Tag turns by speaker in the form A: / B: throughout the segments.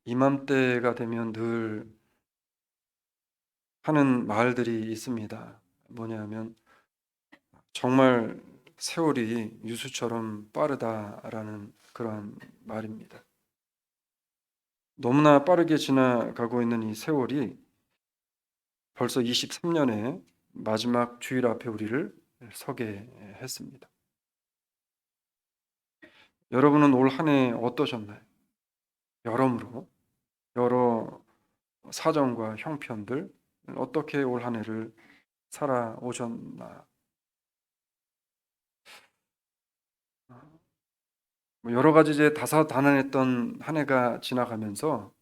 A: 이맘때가 되면 늘 하는 말들이 있습니다. 뭐냐면 정말 세월이 유수처럼 빠르다라는 그러한 말입니다. 너무나 빠르게 지나가고 있는 이 세월이 벌써 23년의 마지막 주일 앞에 우리를 서게 했습니다. 여러분은 올 한 해 어떠셨나요? 여러모로 여러 사정과 형편들 어떻게 올 한 해를 살아오셨나? 뭐 여러 가지 이제 다사다난했던 한 해가 지나가면서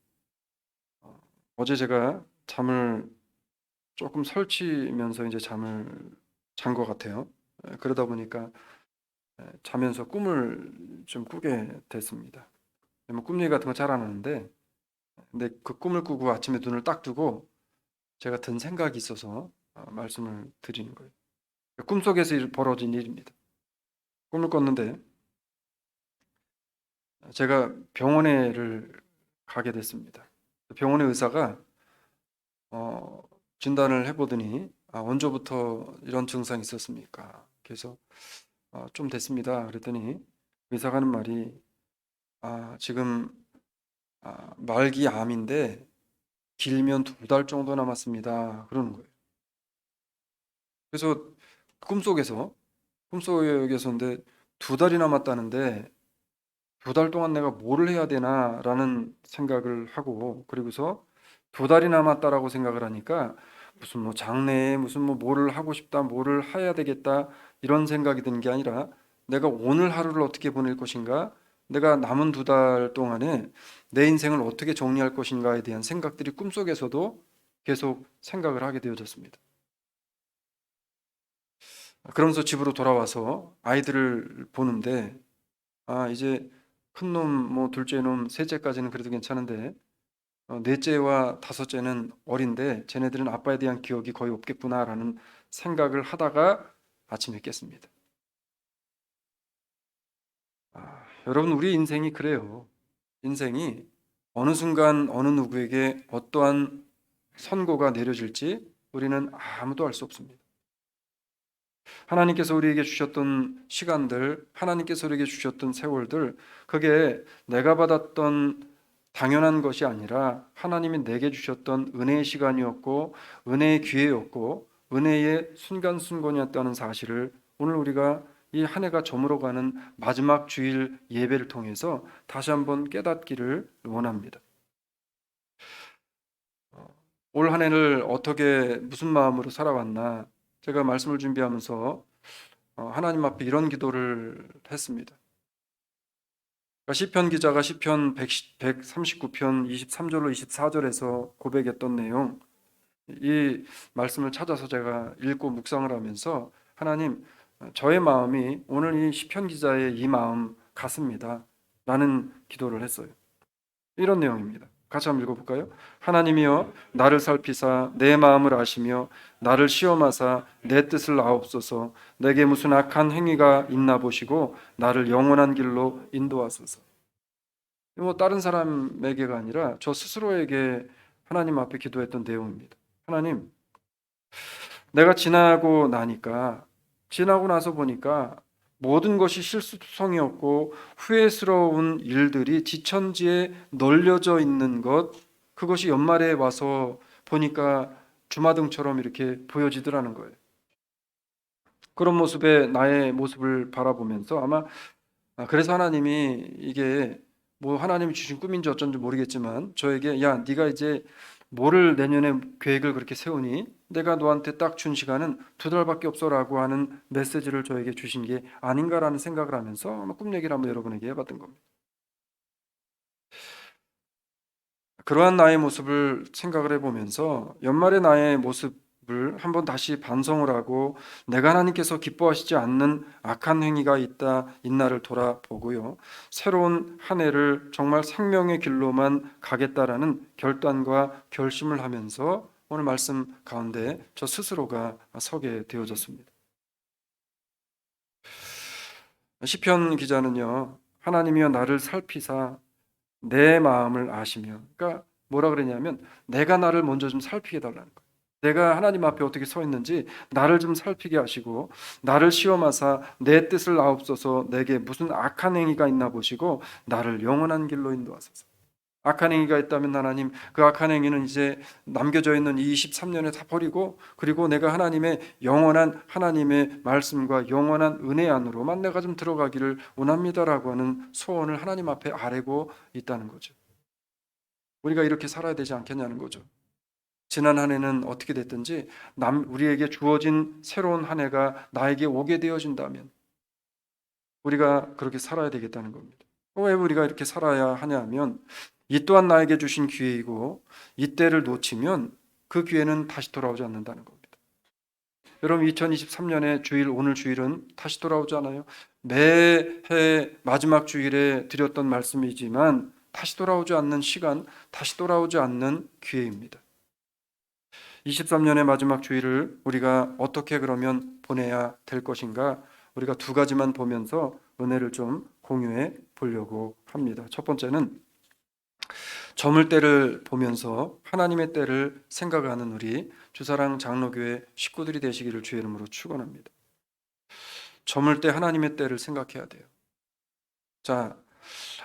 A: 어제 제가 잠을 조금 설치면서 이제 잠을 잔 것 같아요. 그러다 보니까 자면서 꿈을 좀 꾸게 됐습니다. 뭐 꿈 얘기 같은 거 잘 안 하는데, 근데 그 꿈을 꾸고 아침에 눈을 딱 뜨고 제가 든 생각이 있어서 말씀을 드리는 거예요. 꿈속에서 벌어진 일입니다. 꿈을 꿨는데 제가 병원에를 가게 됐습니다. 병원의 의사가 어, 진단을 해보더니 언제부터 이런 증상이 있었습니까? 그래서 좀 됐습니다. 그랬더니 의사가 하는 말이 지금 말기 암인데 길면 2달 정도 남았습니다. 그러는 거예요. 그래서 꿈속에서인데 2달이 남았다는데 2달 동안 내가 뭐를 해야 되나라는 생각을 하고 그리고서 2달이 남았다라고 생각을 하니까 무슨 뭐 장래에 무슨 뭐 뭐를 하고 싶다, 뭐를 해야 되겠다 이런 생각이 드는 게 아니라 내가 오늘 하루를 어떻게 보낼 것인가, 내가 남은 2달 동안에 내 인생을 어떻게 정리할 것인가에 대한 생각들이 꿈속에서도 계속 생각을 하게 되어졌습니다. 그러면서 집으로 돌아와서 아이들을 보는데 이제 큰 놈, 뭐 둘째 놈, 셋째까지는 그래도 괜찮은데 넷째와 다섯째는 어린데 쟤네들은 아빠에 대한 기억이 거의 없겠구나라는 생각을 하다가 아침에 깼습니다. 여러분 우리 인생이 그래요. 인생이 어느 순간 어느 누구에게 어떠한 선고가 내려질지 우리는 아무도 알 수 없습니다. 하나님께서 우리에게 주셨던 시간들, 하나님께서 우리에게 주셨던 세월들, 그게 내가 받았던 당연한 것이 아니라 하나님이 내게 주셨던 은혜의 시간이었고, 은혜의 기회였고, 은혜의 순간순간이었다는 사실을 오늘 우리가 이 한 해가 저물어가는 마지막 주일 예배를 통해서 다시 한번 깨닫기를 원합니다. 올 한 해를 어떻게 무슨 마음으로 살아왔나 제가 말씀을 준비하면서 하나님 앞에 이런 기도를 했습니다. 그러니까 시편 기자가 시편 139편 23절로 24절에서 고백했던 내용, 이 말씀을 찾아서 제가 읽고 묵상을 하면서 하나님, 저의 마음이 오늘 이 시편 기자의 이 마음 같습니다 라는 기도를 했어요. 이런 내용입니다. 같이 한번 읽어볼까요? 하나님이여 나를 살피사 내 마음을 아시며 나를 시험하사 내 뜻을 아옵소서. 내게 무슨 악한 행위가 있나 보시고 나를 영원한 길로 인도하소서. 뭐 다른 사람에게가 아니라 저 스스로에게 하나님 앞에 기도했던 내용입니다. 하나님, 내가 지나고 나서 보니까 모든 것이 실수성이었고 후회스러운 일들이 지천지에 널려져 있는 것, 그것이 연말에 와서 보니까 주마등처럼 이렇게 보여지더라는 거예요. 그런 모습에 나의 모습을 바라보면서 그래서 하나님이 이게 뭐 하나님이 주신 꿈인지 어쩐지 모르겠지만 저에게 야 네가 이제 뭐를 내년에 계획을 그렇게 세우니 내가 너한테 딱 준 시간은 2달밖에 없어라고 하는 메시지를 저에게 주신 게 아닌가라는 생각을 하면서 꿈 얘기를 한번 여러분에게 해봤던 겁니다. 그러한 나의 모습을 생각을 해보면서 연말의 나의 모습을 한번 다시 반성을 하고 내가 하나님께서 기뻐하시지 않는 악한 행위가 있나를 돌아보고요. 새로운 한 해를 정말 생명의 길로만 가겠다라는 결단과 결심을 하면서 오늘 말씀 가운데 저 스스로가 서게 되어졌습니다. 시편 기자는요, 하나님이여 나를 살피사 내 마음을 아시며, 그러니까 뭐라 그러냐면 내가 나를 먼저 좀 살피게 달라는 거예요. 내가 하나님 앞에 어떻게 서 있는지 나를 좀 살피게 하시고, 나를 시험하사 내 뜻을 아옵소서, 내게 무슨 악한 행위가 있나 보시고 나를 영원한 길로 인도하소서. 악한 행위가 있다면 하나님, 그 악한 행위는 이제 남겨져 있는 이 23년에 다 버리고, 그리고 내가 하나님의 영원한 하나님의 말씀과 영원한 은혜 안으로만 내가 좀 들어가기를 원합니다라고 하는 소원을 하나님 앞에 아뢰고 있다는 거죠. 우리가 이렇게 살아야 되지 않겠냐는 거죠. 지난 한 해는 어떻게 됐든지 우리에게 주어진 새로운 한 해가 나에게 오게 되어진다면 우리가 그렇게 살아야 되겠다는 겁니다. 왜 우리가 이렇게 살아야 하냐 하면, 이 또한 나에게 주신 기회이고, 이 때를 놓치면 그 기회는 다시 돌아오지 않는다는 겁니다. 여러분, 2023년의 주일, 오늘 주일은 다시 돌아오지 않아요. 매해 마지막 주일에 드렸던 말씀이지만 다시 돌아오지 않는 시간, 다시 돌아오지 않는 기회입니다. 23년의 마지막 주일을 우리가 어떻게 그러면 보내야 될 것인가? 우리가 두 가지만 보면서 은혜를 좀 공유해 보려고 합니다. 첫 번째는 저물 때를 보면서 하나님의 때를 생각하는 우리 주사랑 장로교회 식구들이 되시기를 주의 이름으로 축원합니다. 저물 때 하나님의 때를 생각해야 돼요. 자,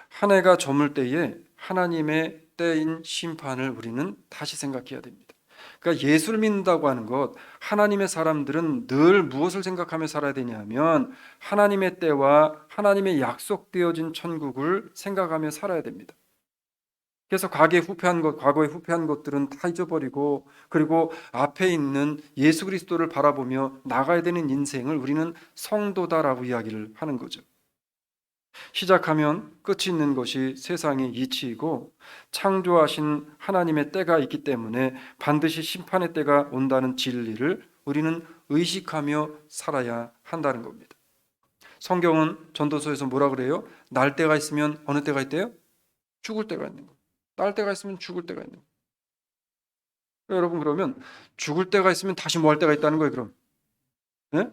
A: 한 해가 저물 때에 하나님의 때인 심판을 우리는 다시 생각해야 됩니다. 그러니까 예수를 믿는다고 하는 것, 하나님의 사람들은 늘 무엇을 생각하며 살아야 되냐면 하나님의 때와 하나님의 약속되어진 천국을 생각하며 살아야 됩니다. 그래서 과거에 후패한 것들은 다 잊어버리고, 그리고 앞에 있는 예수 그리스도를 바라보며 나가야 되는 인생을 우리는 성도다라고 이야기를 하는 거죠. 시작하면 끝이 있는 것이 세상의 이치이고, 창조하신 하나님의 때가 있기 때문에 반드시 심판의 때가 온다는 진리를 우리는 의식하며 살아야 한다는 겁니다. 성경은 전도서에서 뭐라 그래요? 날 때가 있으면 어느 때가 있대요? 죽을 때가 있는 거예요. 날 때가 있으면 죽을 때가 있는 거예요. 여러분, 그러면 죽을 때가 있으면 다시 뭐 할 때가 있다는 거예요, 그럼? 네?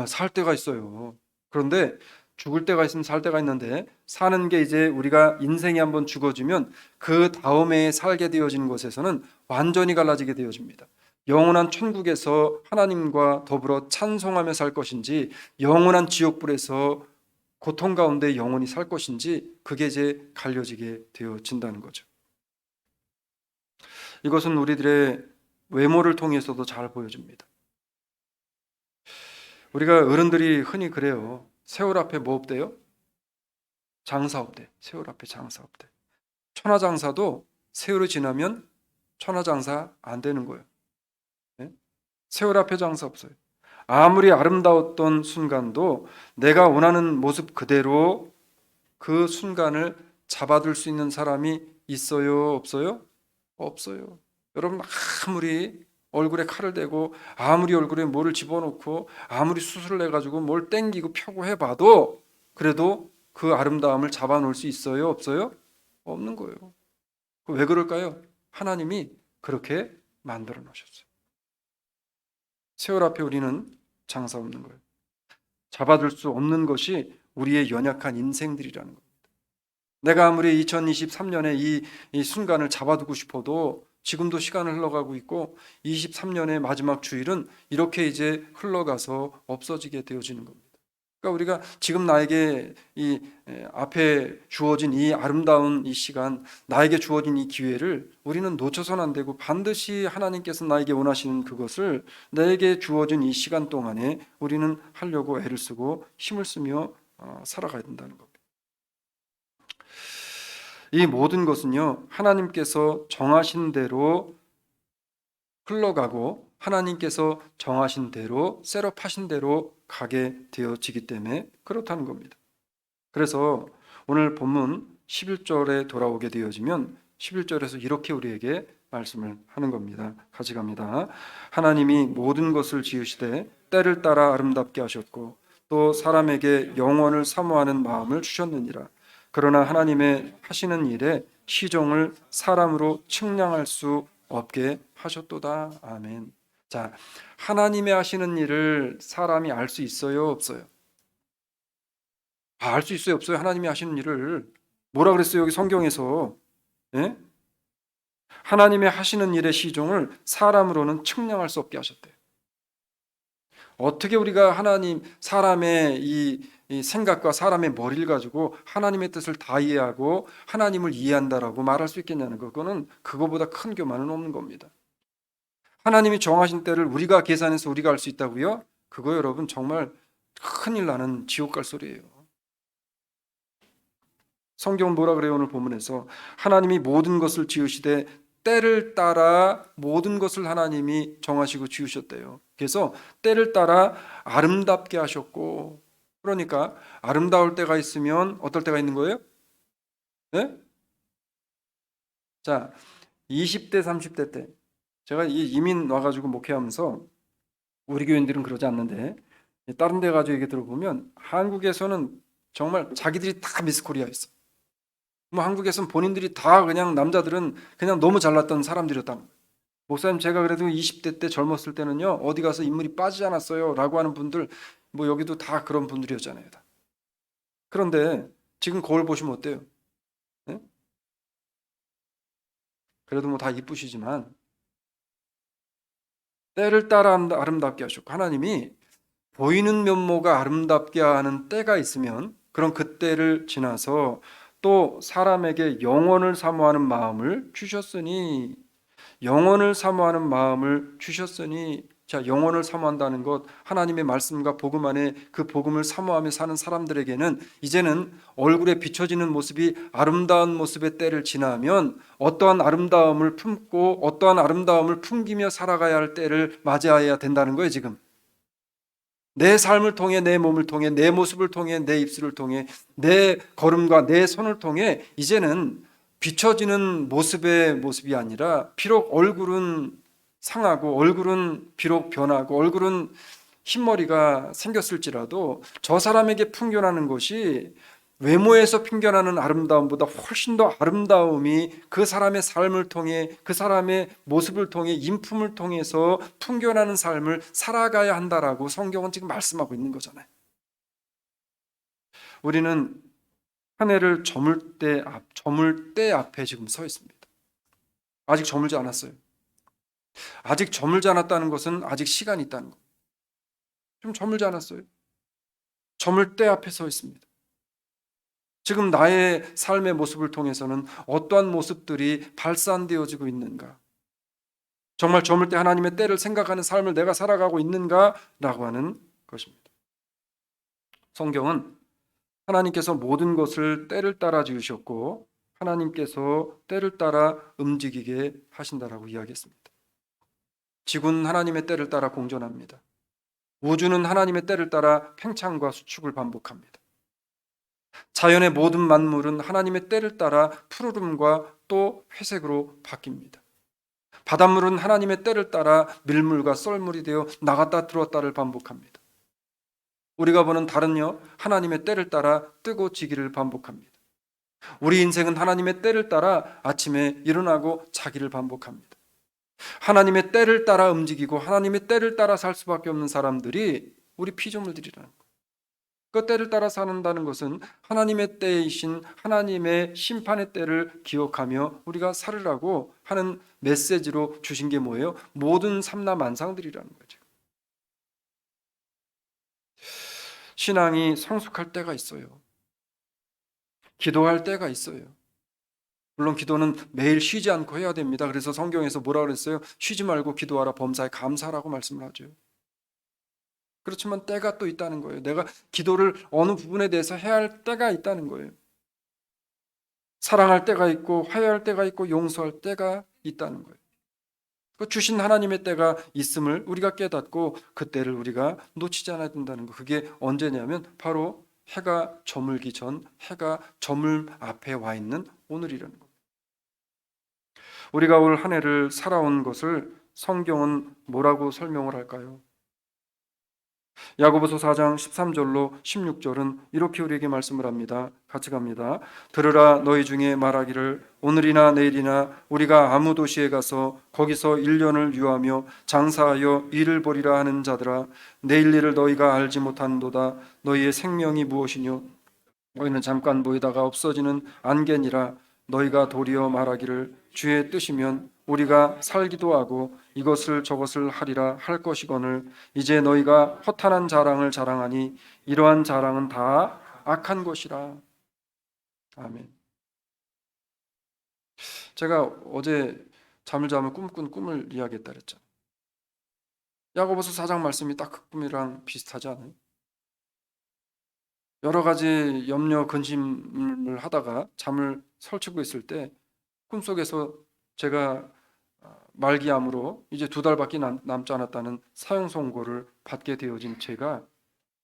A: 살 때가 있어요. 그런데 죽을 때가 있으면 살 때가 있는데, 사는 게 이제 우리가 인생이 한번 죽어지면 그 다음에 살게 되어지는 것에서는 완전히 갈라지게 되어집니다. 영원한 천국에서 하나님과 더불어 찬송하며 살 것인지, 영원한 지옥불에서 고통 가운데 영원히 살 것인지, 그게 이제 갈려지게 되어진다는 거죠. 이것은 우리들의 외모를 통해서도 잘 보여집니다. 우리가 어른들이 흔히 그래요. 세월 앞에 뭐 없대요? 장사 없대. 세월 앞에 장사 없대. 천하장사도 세월이 지나면 천하장사 안 되는 거예요. 네? 세월 앞에 장사 없어요. 아무리 아름다웠던 순간도 내가 원하는 모습 그대로 그 순간을 잡아둘 수 있는 사람이 있어요? 없어요? 없어요. 여러분, 아무리 얼굴에 칼을 대고 아무리 얼굴에 뭐를 집어넣고 아무리 수술을 해가지고 뭘 땡기고 펴고 해봐도 그래도 그 아름다움을 잡아놓을 수 있어요? 없어요? 없는 거예요. 왜 그럴까요? 하나님이 그렇게 만들어 놓으셨어요. 세월 앞에 우리는 장사 없는 거예요. 잡아둘 수 없는 것이 우리의 연약한 인생들이라는 거예요. 내가 아무리 2023년에 이 순간을 잡아두고 싶어도 지금도 시간을 흘러가고 있고, 23년의 마지막 주일은 이렇게 이제 흘러가서 없어지게 되어지는 겁니다. 그러니까 우리가 지금 나에게 이 앞에 주어진 이 아름다운 이 시간, 나에게 주어진 이 기회를 우리는 놓쳐서는 안 되고, 반드시 하나님께서 나에게 원하시는 그것을 나에게 주어진 이 시간 동안에 우리는 하려고 애를 쓰고 힘을 쓰며 살아가야 된다는 겁니다. 이 모든 것은요, 하나님께서 정하신 대로 흘러가고 하나님께서 정하신 대로, 셋업하신 대로 가게 되어지기 때문에 그렇다는 겁니다. 그래서 오늘 본문 11절에 돌아오게 되어지면 11절에서 이렇게 우리에게 말씀을 하는 겁니다. 같이 갑니다. 하나님이 모든 것을 지으시되 때를 따라 아름답게 하셨고 또 사람에게 영원을 사모하는 마음을 주셨느니라. 그러나 하나님의 하시는 일에 시종을 사람으로 측량할 수 없게 하셨도다. 아멘. 자, 하나님의 하시는 일을 사람이 알 수 있어요, 없어요? 알 수 있어요, 없어요? 하나님이 하시는 일을 뭐라 그랬어요? 여기 성경에서. 예? 하나님의 하시는 일의 시종을 사람으로는 측량할 수 없게 하셨대요. 어떻게 우리가 사람의 이 생각과 사람의 머리를 가지고 하나님의 뜻을 다 이해하고 하나님을 이해한다라고 말할 수 있겠냐는 거. 그거는 그거보다 큰 교만은 없는 겁니다. 하나님이 정하신 때를 우리가 계산해서 우리가 알 수 있다고요? 그거 여러분 정말 큰일 나는 지옥 갈 소리예요. 성경은 뭐라 그래요? 오늘 본문에서 하나님이 모든 것을 지으시되 때를 따라 모든 것을 하나님이 정하시고 지으셨대요. 그래서 때를 따라 아름답게 하셨고, 그러니까 아름다울 때가 있으면 어떨 때가 있는 거예요? 네? 자, 20대 30대 때 제가 이민 와가지고 목회하면서 우리 교인들은 그러지 않는데 다른 데 가지고 얘기 들어보면 한국에서는 정말 자기들이 다 미스 코리아였어. 뭐 한국에서는 본인들이 다 그냥 남자들은 그냥 너무 잘났던 사람들이었다는 거예요. 목사님 제가 그래도 20대 때 젊었을 때는요 어디 가서 인물이 빠지지 않았어요 라고 하는 분들 뭐 여기도 다 그런 분들이었잖아요 다. 그런데 지금 거울 보시면 어때요? 네? 그래도 뭐 다 이쁘시지만 때를 따라 아름답게 하셨고 하나님이 보이는 면모가 아름답게 하는 때가 있으면 그런 그 때를 지나서 또 사람에게 영원을 사모하는 마음을 주셨으니 영원을 사모하는 마음을 주셨으니 자 영원을 사모한다는 것 하나님의 말씀과 복음 안에 그 복음을 사모하며 사는 사람들에게는 이제는 얼굴에 비춰지는 모습이 아름다운 모습의 때를 지나면 어떠한 아름다움을 품고 어떠한 아름다움을 풍기며 살아가야 할 때를 맞이해야 된다는 거예요. 지금 내 삶을 통해 내 몸을 통해 내 모습을 통해 내 입술을 통해 내 걸음과 내 손을 통해 이제는 비춰지는 모습의 모습이 아니라 비록 얼굴은 상하고 얼굴은 비록 변하고 얼굴은 흰머리가 생겼을지라도 저 사람에게 풍겨나는 것이 외모에서 풍겨나는 아름다움보다 훨씬 더 아름다움이 그 사람의 삶을 통해 그 사람의 모습을 통해 인품을 통해서 풍겨나는 삶을 살아가야 한다라고 성경은 지금 말씀하고 있는 거잖아요. 우리는 한 해를 저물 때 앞에 지금 서 있습니다. 아직 저물지 않았어요. 아직 저물지 않았다는 것은 아직 시간이 있다는 거. 좀 저물지 않았어요. 저물 때 앞에 서 있습니다. 지금 나의 삶의 모습을 통해서는 어떠한 모습들이 발산되어지고 있는가? 정말 저물 때 하나님의 때를 생각하는 삶을 내가 살아가고 있는가라고 하는 것입니다. 성경은 하나님께서 모든 것을 때를 따라 지으셨고 하나님께서 때를 따라 움직이게 하신다라고 이야기했습니다. 지구는 하나님의 때를 따라 공전합니다. 우주는 하나님의 때를 따라 팽창과 수축을 반복합니다. 자연의 모든 만물은 하나님의 때를 따라 푸르름과 또 회색으로 바뀝니다. 바닷물은 하나님의 때를 따라 밀물과 썰물이 되어 나갔다 들어왔다를 반복합니다. 우리가 보는 달은요, 하나님의 때를 따라 뜨고 지기를 반복합니다. 우리 인생은 하나님의 때를 따라 아침에 일어나고 자기를 반복합니다. 하나님의 때를 따라 움직이고 하나님의 때를 따라 살 수밖에 없는 사람들이 우리 피조물들이라는 거예요. 그 때를 따라 사는다는 것은 하나님의 때이신 하나님의 심판의 때를 기억하며 우리가 살으라고 하는 메시지로 주신 게 뭐예요? 모든 삼라만상들이라는 거죠. 신앙이 성숙할 때가 있어요. 기도할 때가 있어요. 물론 기도는 매일 쉬지 않고 해야 됩니다. 그래서 성경에서 뭐라 그랬어요? 쉬지 말고 기도하라 범사에 감사하라고 말씀을 하죠. 그렇지만 때가 또 있다는 거예요. 내가 기도를 어느 부분에 대해서 해야 할 때가 있다는 거예요. 사랑할 때가 있고 화해할 때가 있고 용서할 때가 있다는 거예요. 그 주신 하나님의 때가 있음을 우리가 깨닫고 그 때를 우리가 놓치지 않아야 된다는 거. 그게 언제냐면 바로 해가 저물기 전 해가 저물 앞에 와 있는 오늘이라는 겁니다. 우리가 올 한 해를 살아온 것을 성경은 뭐라고 설명을 할까요? 야고보서 4장 13절로 16절은 이렇게 우리에게 말씀을 합니다. 같이 갑니다. 들으라 너희 중에 말하기를 오늘이나 내일이나 우리가 아무 도시에 가서 거기서 1년을 유하며 장사하여 일을 벌이라 하는 자들아 내일 일을 너희가 알지 못하는도다. 너희의 생명이 무엇이뇨 너희는 잠깐 보이다가 없어지는 안개니라. 너희가 도리어 말하기를 주의 뜻이면 우리가 살기도 하고 이것을 저것을 하리라 할 것이거늘 이제 너희가 허탄한 자랑을 자랑하니 이러한 자랑은 다 악한 것이라. 아멘. 제가 어제 잠을 자면 꿈꾼 꿈을 이야기했다 그랬잖아요. 야고보서 4장 말씀이 딱 그 꿈이랑 비슷하지 않아요? 여러 가지 염려 근심을 하다가 잠을 설치고 있을 때 꿈속에서 제가 말기암으로 이제 2달밖에 남지 않았다는 사형 선고를 받게 되어진 제가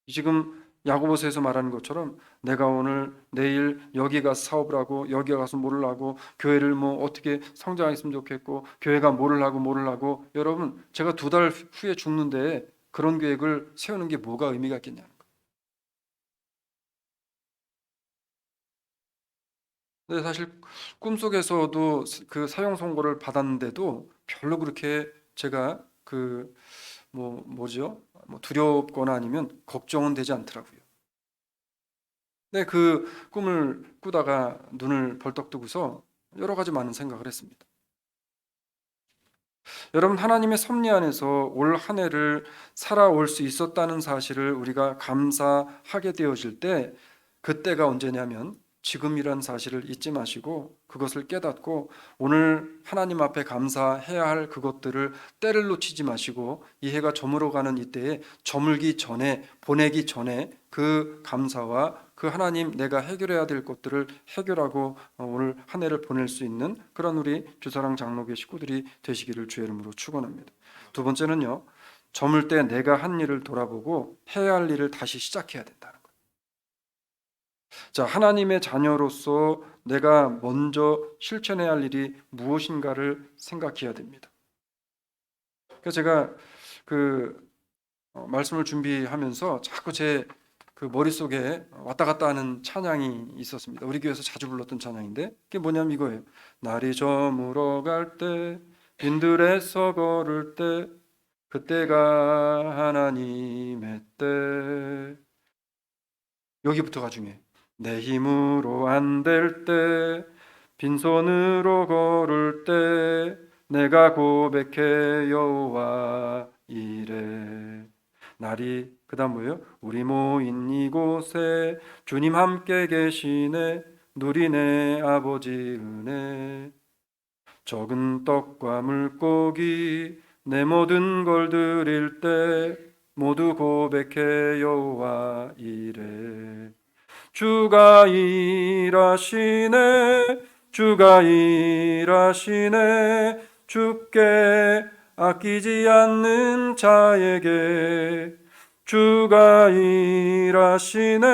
A: 지금 야고보서에서 말하는 것처럼 내가 오늘 내일 여기 가서 사업을 하고 여기 가서 뭐를 하고 교회를 뭐 어떻게 성장했으면 좋겠고 교회가 뭐를 하고 여러분 제가 2달 후에 죽는데 그런 계획을 세우는 게 뭐가 의미가 있겠냐는 거예요. 근데 사실 꿈속에서도 그 사형 선고를 받았는데도 별로 그렇게 제가 그 뭐죠? 뭐 두렵거나 아니면 걱정은 되지 않더라고요. 근데 그 꿈을 꾸다가 눈을 벌떡 뜨고서 여러 가지 많은 생각을 했습니다. 여러분, 하나님의 섭리 안에서 올 한 해를 살아올 수 있었다는 사실을 우리가 감사하게 되어질 때 그때가 언제냐면 지금이란 사실을 잊지 마시고 그것을 깨닫고 오늘 하나님 앞에 감사해야 할 그것들을 때를 놓치지 마시고 이 해가 저물어가는 이때에 저물기 전에 보내기 전에 그 감사와 그 하나님 내가 해결해야 될 것들을 해결하고 오늘 한 해를 보낼 수 있는 그런 우리 주사랑 장로교 식구들이 되시기를 주의 이름으로 축원합니다. 두 번째는요, 저물 때 내가 한 일을 돌아보고 해야 할 일을 다시 시작해야 된다는 거예요. 자, 하나님의 자녀로서 내가 먼저 실천해야 할 일이 무엇인가를 생각해야 됩니다. 그래서 제가 그 말씀을 준비하면서 자꾸 제 그 머릿속에 왔다 갔다 하는 찬양이 있었습니다. 우리 교회에서 자주 불렀던 찬양인데 그게 뭐냐면 이거예요. 날이 저물어 갈 때 빈들에서 걸을 때 그때가 하나님의 때. 여기부터가 중요해요. 내 힘으로 안 될 때 빈손으로 걸을 때 내가 고백해 여호와 이래. 날이 그다음 뭐예요? 우리 모인 이곳에 주님 함께 계시네 누리네 아버지 은혜. 적은 떡과 물고기 내 모든 걸 드릴 때 모두 고백해 여호와 이래. 주가 일하시네 주가 일하시네 주께 아끼지 않는 자에게 주가 일하시네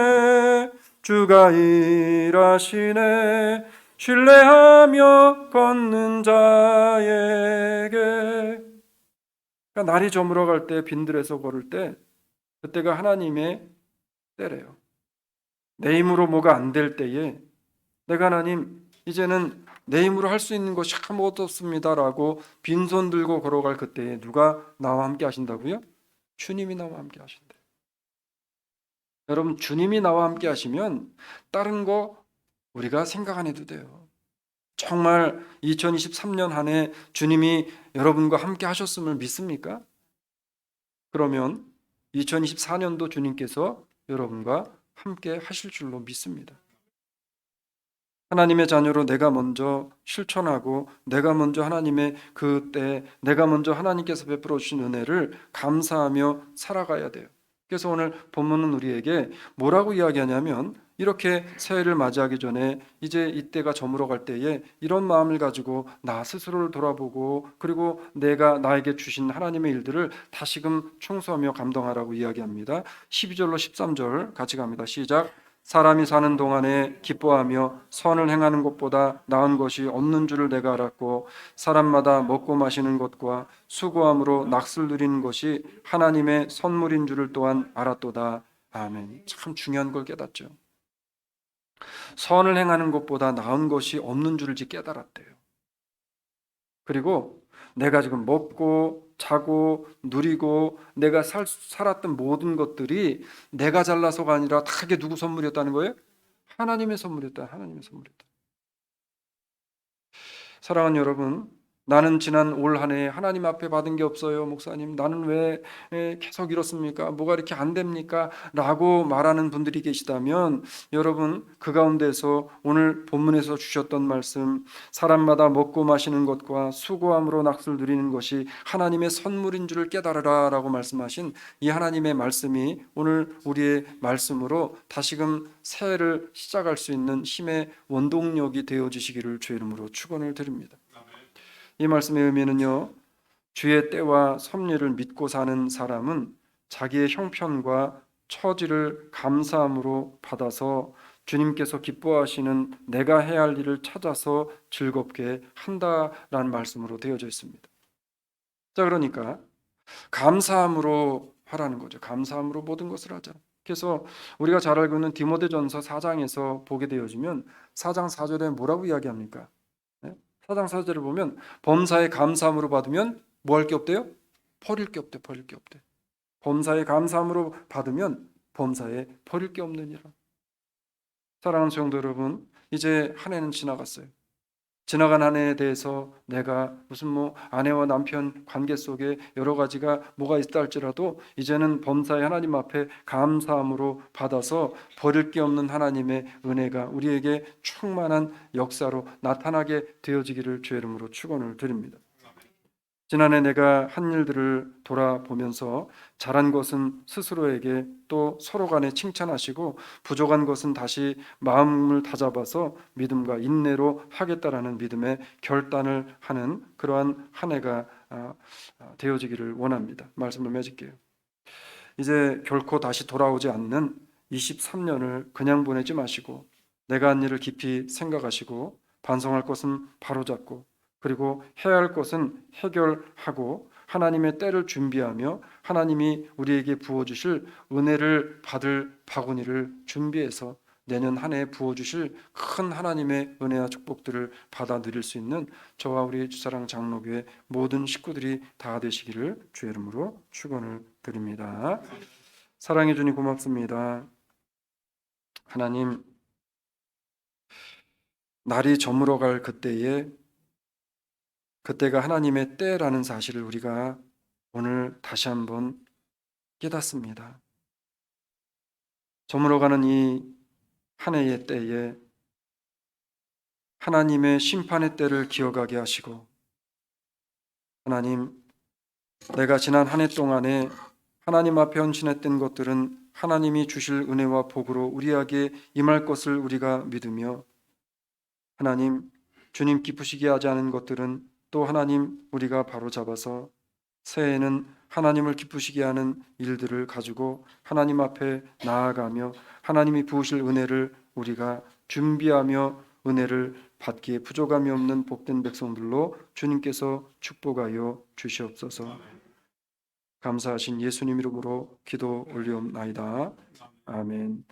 A: 주가 일하시네 신뢰하며 걷는 자에게. 그러니까 날이 저물어갈 때 빈들에서 걸을 때 그때가 하나님의 때래요. 내 힘으로 뭐가 안 될 때에 내가 하나님 이제는 내 힘으로 할 수 있는 것이 아무것도 없습니다라고 빈손 들고 걸어갈 그때에 누가 나와 함께 하신다고요? 주님이 나와 함께 하신대. 여러분, 주님이 나와 함께 하시면 다른 거 우리가 생각 안 해도 돼요. 정말 2023년 한 해 주님이 여러분과 함께 하셨음을 믿습니까? 그러면 2024년도 주님께서 여러분과 함께 하실 줄로 믿습니다. 하나님의 자녀로 내가 먼저 실천하고 내가 먼저 하나님의 그때 내가 먼저 하나님께서 베풀어 주신 은혜를 감사하며 살아가야 돼요. 그래서 오늘 본문은 우리에게 뭐라고 이야기하냐면 이렇게 새해를 맞이하기 전에 이제 이때가 저물어 갈 때에 이런 마음을 가지고 나 스스로를 돌아보고 그리고 내가 나에게 주신 하나님의 일들을 다시금 충성하며 감당하라고 이야기합니다. 12절로 13절 같이 갑니다. 시작. 사람이 사는 동안에 기뻐하며 선을 행하는 것보다 나은 것이 없는 줄을 내가 알았고 사람마다 먹고 마시는 것과 수고함으로 낙을 누리는 것이 하나님의 선물인 줄을 또한 알았도다. 아멘. 참 중요한 걸 깨닫죠. 선을 행하는 것보다 나은 것이 없는 줄을 깨달았대요. 그리고 내가 지금 먹고 자고 누리고 내가 살았던 모든 것들이 내가 잘나서가 아니라 다 이게 누구 선물이었다는 거예요? 하나님의 선물이었다. 하나님의 선물이었다. 사랑하는 여러분, 나는 지난 올 한 해 하나님 앞에 받은 게 없어요, 목사님. 나는 왜 계속 이렇습니까? 뭐가 이렇게 안 됩니까? 라고 말하는 분들이 계시다면 여러분, 그 가운데서 오늘 본문에서 주셨던 말씀, 사람마다 먹고 마시는 것과 수고함으로 낙을 누리는 것이 하나님의 선물인 줄을 깨달으라 라고 말씀하신 이 하나님의 말씀이 오늘 우리의 말씀으로 다시금 새해를 시작할 수 있는 힘의 원동력이 되어지시기를 주의 이름으로 축원을 드립니다. 이 말씀의 의미는요, 주의 때와 섭리를 믿고 사는 사람은 자기의 형편과 처지를 감사함으로 받아서 주님께서 기뻐하시는 내가 해야 할 일을 찾아서 즐겁게 한다라는 말씀으로 되어져 있습니다. 자, 그러니까 감사함으로 하라는 거죠. 감사함으로 모든 것을 하자. 그래서 우리가 잘 알고 있는 디모데전서 4장에서 보게 되어지면 4장 4절에 뭐라고 이야기합니까? 4장 4절을 보면 범사에 감사함으로 받으면 뭐 할 게 없대요? 버릴 게 없대. 버릴 게 없대. 범사에 감사함으로 받으면 범사에 버릴 게 없느니라. 사랑하는 성도 여러분, 이제 한 해는 지나갔어요. 지나간 한 해에 대해서 내가 무슨 아내와 남편 관계 속에 여러 가지가 뭐가 있다 할지라도 이제는 범사의 하나님 앞에 감사함으로 받아서 버릴 게 없는 하나님의 은혜가 우리에게 충만한 역사로 나타나게 되어지기를 주의 이름으로 축원을 드립니다. 지난해 내가 한 일들을 돌아보면서 잘한 것은 스스로에게 또 서로 간에 칭찬하시고 부족한 것은 다시 마음을 다잡아서 믿음과 인내로 하겠다라는 믿음의 결단을 하는 그러한 한 해가 되어지기를 원합니다. 말씀을 맺을게요. 이제 결코 다시 돌아오지 않는 23년을 그냥 보내지 마시고 내가 한 일을 깊이 생각하시고 반성할 것은 바로잡고 그리고 해야 할 것은 해결하고 하나님의 때를 준비하며 하나님이 우리에게 부어주실 은혜를 받을 바구니를 준비해서 내년 한 해에 부어주실 큰 하나님의 은혜와 축복들을 받아 누릴 수 있는 저와 우리 주사랑 장로교회 모든 식구들이 다 되시기를 주의 이름으로 축원을 드립니다. 사랑해 주님 고맙습니다. 하나님, 날이 저물어 갈 그때가 하나님의 때라는 사실을 우리가 오늘 다시 한번 깨닫습니다. 저물어가는 이 한 해의 때에 하나님의 심판의 때를 기억하게 하시고 하나님, 내가 지난 한 해 동안에 하나님 앞에 헌신했던 것들은 하나님이 주실 은혜와 복으로 우리에게 임할 것을 우리가 믿으며 하나님, 주님 기쁘시게 하지 않은 것들은 또 하나님 우리가 바로 잡아서 새해에는 하나님을 기쁘시게 하는 일들을 가지고 하나님 앞에 나아가며 하나님이 부으실 은혜를 우리가 준비하며 은혜를 받기에 부족함이 없는 복된 백성들로 주님께서 축복하여 주시옵소서. 감사하신 예수님 이름으로 기도 올리옵나이다. 아멘.